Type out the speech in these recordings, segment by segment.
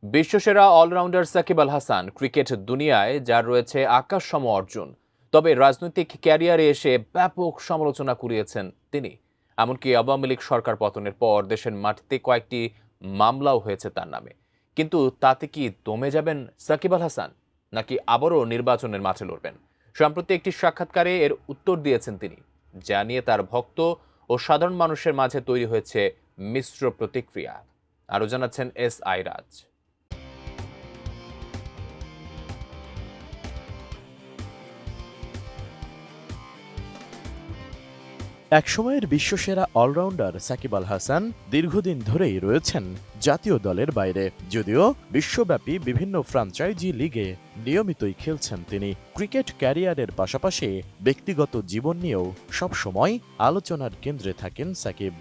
বিশ্বসেরা allrounder Shakib Al Hasan cricket দুনিয়ায় যার রয়েছে আকাশসম অর্জন, তবে রাজনৈতিক ক্যারিয়ারে এসে ব্যাপক সমালোচনা কুড়িয়েছেন তিনি। এমনকি আওয়ামী লীগ সরকার পতনের পর দেশের মাটিতে কয়েকটি মামলাও হয়েছে তার নামে। কিন্তু তাতে কি দমে যাবেন সাকিব আল হাসান, নাকি আবারও নির্বাচনের মাঠে লড়বেন? সম্প্রতি একটি সাক্ষাৎকারে এর উত্তর দিয়েছেন তিনি, যা নিয়ে তার ভক্ত ও সাধারণ মানুষের মাঝে তৈরি হয়েছে মিশ্র প্রতিক্রিয়া। আরও জানাচ্ছেন SI রাজ। একসময়ের বিশ্বসেরা অলরাউন্ডার সাকিব আল হাসান দীর্ঘদিন ধরেই রয়েছেন জাতীয় দলের বাইরে। যদিও বিশ্বব্যাপী বিভিন্ন ফ্র্যাঞ্চাইজি লিগে নিয়মিতই খেলছেন তিনি। ক্রিকেট ক্যারিয়ারের পাশাপাশি ব্যক্তিগত জীবন নিয়েও সবসময় আলোচনার কেন্দ্রে থাকেন সাকিব।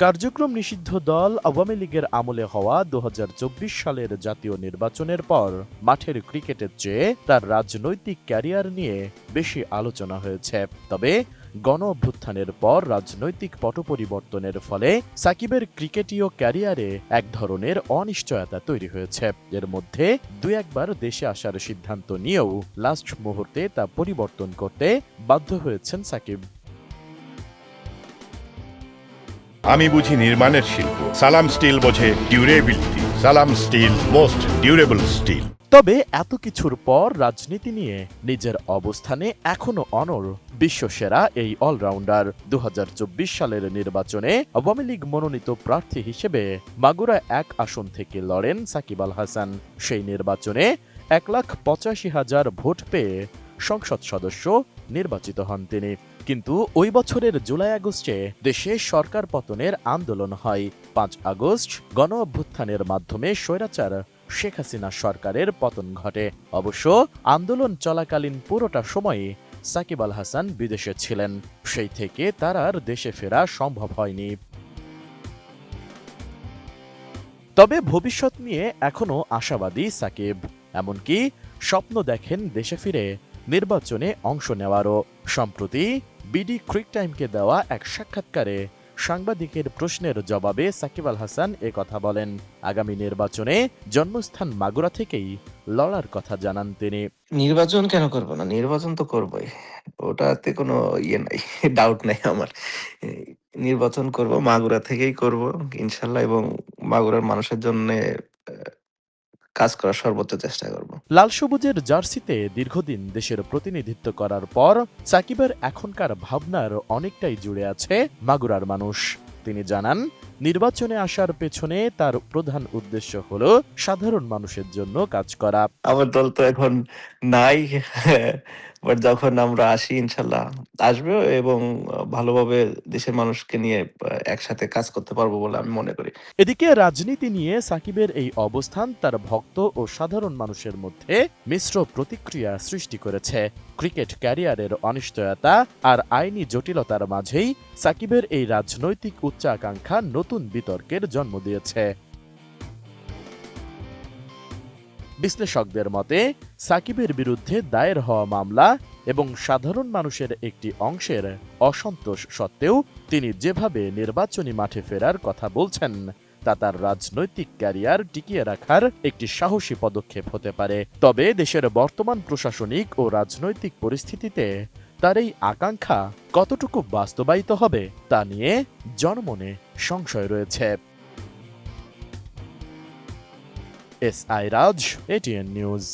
কার্যক্রম নিষিদ্ধ দল আওয়ামী লীগের আমলে হওয়া ২০২৪ সালের জাতীয় নির্বাচনের পর মাঠের ক্রিকেটের চেয়ে তার রাজনৈতিক ক্যারিয়ার নিয়ে বেশি আলোচনা হয়েছে। তবে গণ অভ্যুত্থানের পর রাজনৈতিক পট পরিবর্তনের ফলে সাকিবের ক্রিকেটীয় ক্যারিয়ারে এক ধরনের অনিশ্চয়তা তৈরি হয়েছে। এর মধ্যে দুই একবার দেশে আসার সিদ্ধান্ত নিয়েও লাস্ট মুহূর্তে তা পরিবর্তন করতে বাধ্য হয়েছেন সাকিব। আমি বুঝি নির্মাণের শিল্প, সালাম স্টিল বোঝে ডিউরেবিলিটি। সালাম স্টিল, মোস্ট ডিউরেবল স্টিল। তবে এত কিছুর পর রাজনীতি নিয়ে নিজের অবস্থানে এখনো অনড় বিশ্বসেরা এই অলরাউন্ডার। ২০২৪ সালের নির্বাচনে আওয়ামী লীগ মনোনীত প্রার্থী হিসেবে মাগুরা ১ আসন থেকে লড়েন সাকিব আল হাসান। সেই নির্বাচনে ১,৮৫,০০০ ভোট পেয়ে সংসদ সদস্য নির্বাচিত হন তিনি। কিন্তু ওই বছরের জুলাই আগস্টে দেশে সরকার পতনের আন্দোলন হয়। ৫ আগস্ট গণ অভ্যুত্থানের মাধ্যমে স্বৈরাচার শেখ হাসিনা সরকারের পতন ঘটে। অবশ্য আন্দোলন চলাকালীন পুরোটা সময়ই সাকিব আল হাসান বিদেশে ছিলেন। সেই থেকে তার আর দেশে ফেরা সম্ভব হয়নি। তবে ভবিষ্যৎ নিয়ে এখনো আশাবাদী সাকিব। এমনকি স্বপ্ন দেখেন দেশে ফিরে নির্বাচনে অংশ নেওয়ারও। সম্প্রতি বিডি ক্রিক টাইমকে দেওয়া এক সাক্ষাৎকারে সাংবাদিকের প্রশ্নের জবাবে সাকিব আল হাসান কথা বলেন। আগামী নির্বাচনে জন্মস্থান মাগুরা থেকেই লড়ার কথা জানান তিনি। নির্বাচন কেন করব না? নির্বাচন তো করবই। ওটাতে কোনো নাই, ডাউট নাই আমার। এই নির্বাচন করব, মাগুরা থেকেই করব ইনশাআল্লাহ, এবং মাগুরার মানুষের জন্যে কাজ করার সর্বোচ্চ চেষ্টা করব। লাল সবুজের জার্সিতে দীর্ঘদিন দেশের প্রতিনিধিত্ব করার পর সাকিবের এখনকার ভাবনার অনেকটাই জুড়ে আছে মাগুরার মানুষ। তিনি জানান, নির্বাচনে আসার পেছনে তার প্রধান উদ্দেশ্য হলো সাধারণ মানুষের জন্য কাজ করা। আমার দল তো এখন নাই। বাট যখন আমরা আসি ইনশাআল্লাহ আসবে, এবং ভালোভাবে দেশের মানুষকে নিয়ে একসাথে কাজ করতে পারবো বলে আমি মনে করি। এদিকে রাজনীতি নিয়ে সাকিবের এই অবস্থান তার ভক্ত ও সাধারণ মানুষের মধ্যে মিশ্র প্রতিক্রিয়া সৃষ্টি করেছে। ক্রিকেট ক্যারিয়ারের অনিশ্চয়তা আর আইনি জটিলতার মাঝেই সাকিবের এই রাজনৈতিক উচ্চাকাঙ্ক্ষা নতুন বিতর্কের জন্ম দিয়েছে। বিশ্লেষকদের মতে সাকিবের বিরুদ্ধে দায়ের হওয়া মামলা এবং সাধারণ মানুষের একটি অংশের অসন্তোষ সত্ত্বেও তিনি যেভাবে নির্বাচনী মাঠে ফেরার কথা বলছেন তা তার রাজনৈতিক ক্যারিয়ার টিকিয়ে রাখার একটি সাহসী পদক্ষেপ হতে পারে। তবে দেশের বর্তমান প্রশাসনিক ও রাজনৈতিক পরিস্থিতিতে তার এই আকাঙ্ক্ষা কতটুকু বাস্তবায়িত হবে তা নিয়ে জনমনে সংশয় রয়েছে। SI রাজ, ATN নিউজ।